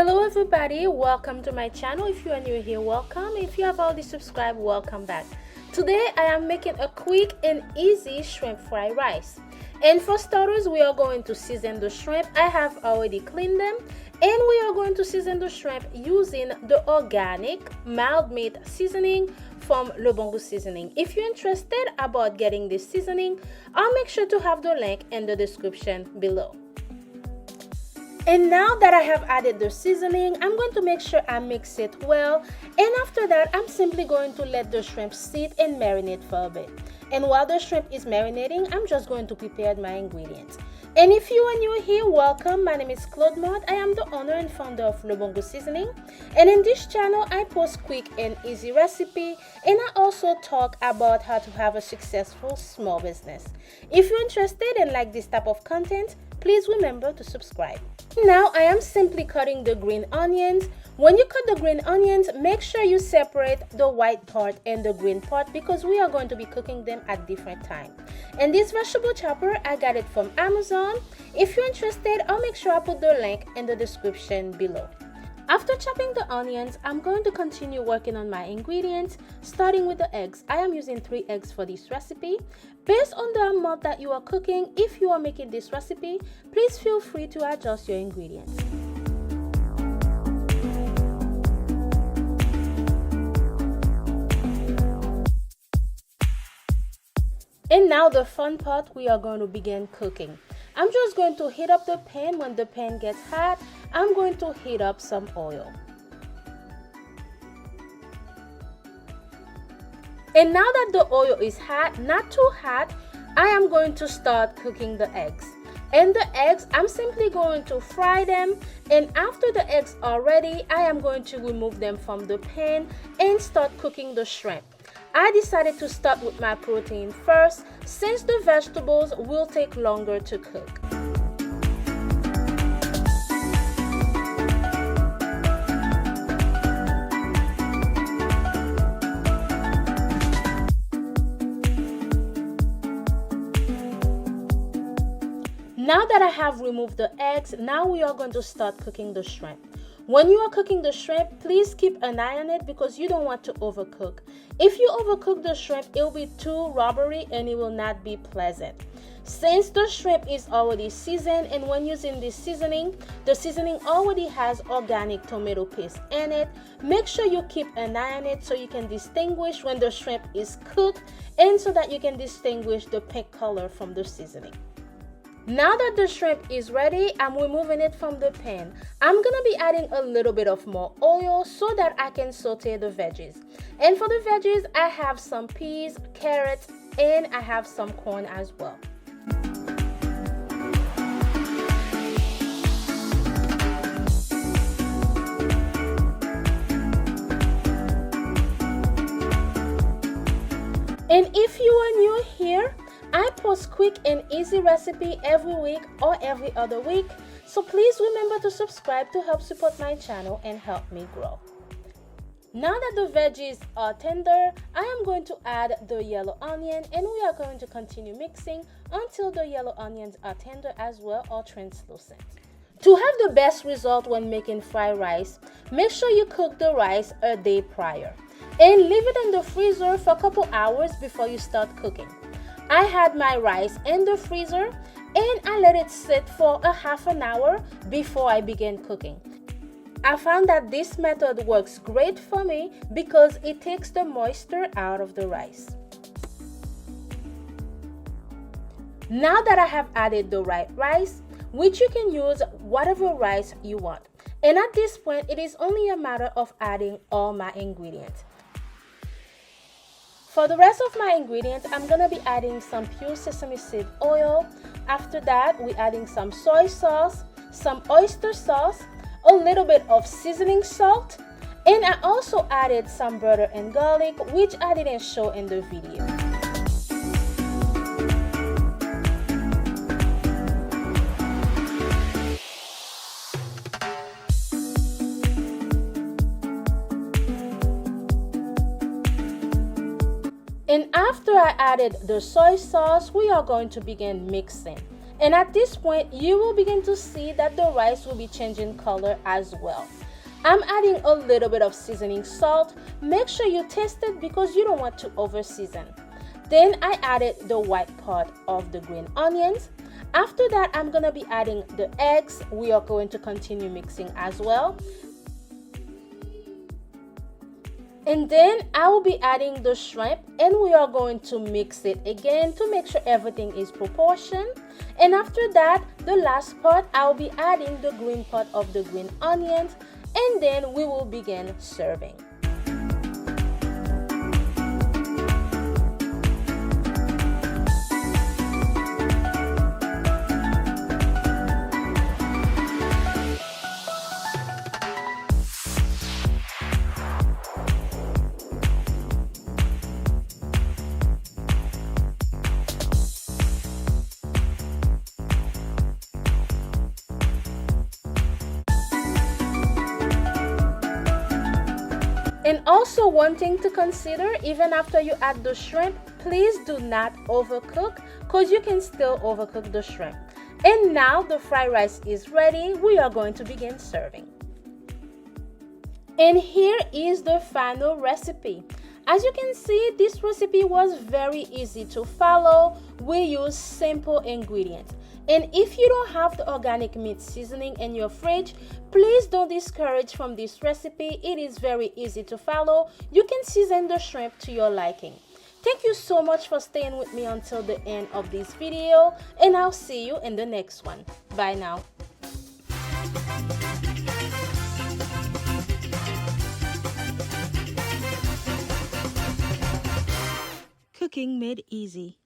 Hello everybody, welcome to my channel. If you are new here, welcome. If you have already subscribed, welcome back. Today I am making a quick and easy shrimp fried rice. And for starters, we are going to season the shrimp. I have already cleaned them, and we are going to season the shrimp using the organic mild meat seasoning from Le Bon Goût Seasoning. If you're interested about getting this seasoning, I'll make sure to have the link in the description below. And now that I have added the seasoning, I'm going to make sure I mix it well, and after that I'm simply going to let the shrimp sit and marinate for a bit. And while the shrimp is marinating, I'm just going to prepare my ingredients. And if you are new here, welcome. My name is Claude Mott. I am the owner and founder of Le Bon Goût Seasoning, and in this channel I post quick and easy recipe, and I also talk about how to have a successful small business. If you're interested and like this type of content, please remember to subscribe. Now I am simply cutting the green onions. When you cut the green onions, make sure you separate the white part and the green part because we are going to be cooking them at different times. And this vegetable chopper, I got it from Amazon. If you're interested, I'll make sure I put the link in the description below. After chopping the onions, I'm going to continue working on my ingredients, starting with the eggs. I am using 3 eggs for this recipe. Based on the amount that you are cooking, if you are making this recipe, please feel free to adjust your ingredients. And now the fun part, we are going to begin cooking. I'm just going to heat up the pan. When the pan gets hot, I'm going to heat up some oil. And now that the oil is hot, not too hot, I am going to start cooking the eggs. And the eggs, I'm simply going to fry them, and after the eggs are ready, I am going to remove them from the pan and start cooking the shrimp. I decided to start with my protein first since the vegetables will take longer to cook. Now that I have removed the eggs, now we are going to start cooking the shrimp. When you are cooking the shrimp, please keep an eye on it because you don't want to overcook. If you overcook the shrimp, it will be too rubbery and it will not be pleasant. Since the shrimp is already seasoned, and when using this seasoning, the seasoning already has organic tomato paste in it, make sure you keep an eye on it so you can distinguish when the shrimp is cooked and so that you can distinguish the pink color from the seasoning. Now that the shrimp is ready, I'm removing it from the pan. I'm gonna be adding a little bit of more oil so that I can saute the veggies. And for the veggies, I have some peas, carrots, and I have some corn as well. And if you are new here, I post quick and easy recipe every week or every other week, so please remember to subscribe to help support my channel and help me grow. Now that the veggies are tender, I am going to add the yellow onion, and we are going to continue mixing until the yellow onions are tender as well or translucent. To have the best result when making fried rice, make sure you cook the rice a day prior and leave it in the freezer for a couple hours before you start cooking. I had my rice in the freezer and I let it sit for a half an hour before I began cooking. I found that this method works great for me because it takes the moisture out of the rice. Now that I have added the right rice, which you can use whatever rice you want, and at this point it is only a matter of adding all my ingredients. For the rest of my ingredients, I'm gonna be adding some pure sesame seed oil. After that, we're adding some soy sauce, some oyster sauce, a little bit of seasoning salt, and I also added some butter and garlic, which I didn't show in the video. And after I added the soy sauce, we are going to begin mixing. And at this point, you will begin to see that the rice will be changing color as well. I'm adding a little bit of seasoning salt. Make sure you taste it because you don't want to over season. Then I added the white part of the green onions. After that, I'm going to be adding the eggs. We are going to continue mixing as well. And then I will be adding the shrimp, and we are going to mix it again to make sure everything is proportioned. And after that, the last part, I'll be adding the green part of the green onions, and then we will begin serving. And also one thing to consider, even after you add the shrimp, please do not overcook because you can still overcook the shrimp. And now the fried rice is ready. We are going to begin serving. And here is the final recipe. As you can see, this recipe was very easy to follow. We use simple ingredients. And if you don't have the organic meat seasoning in your fridge, please don't discourage from this recipe. It is very easy to follow. You can season the shrimp to your liking. Thank you so much for staying with me until the end of this video, and I'll see you in the next one. Bye now. Cooking made easy.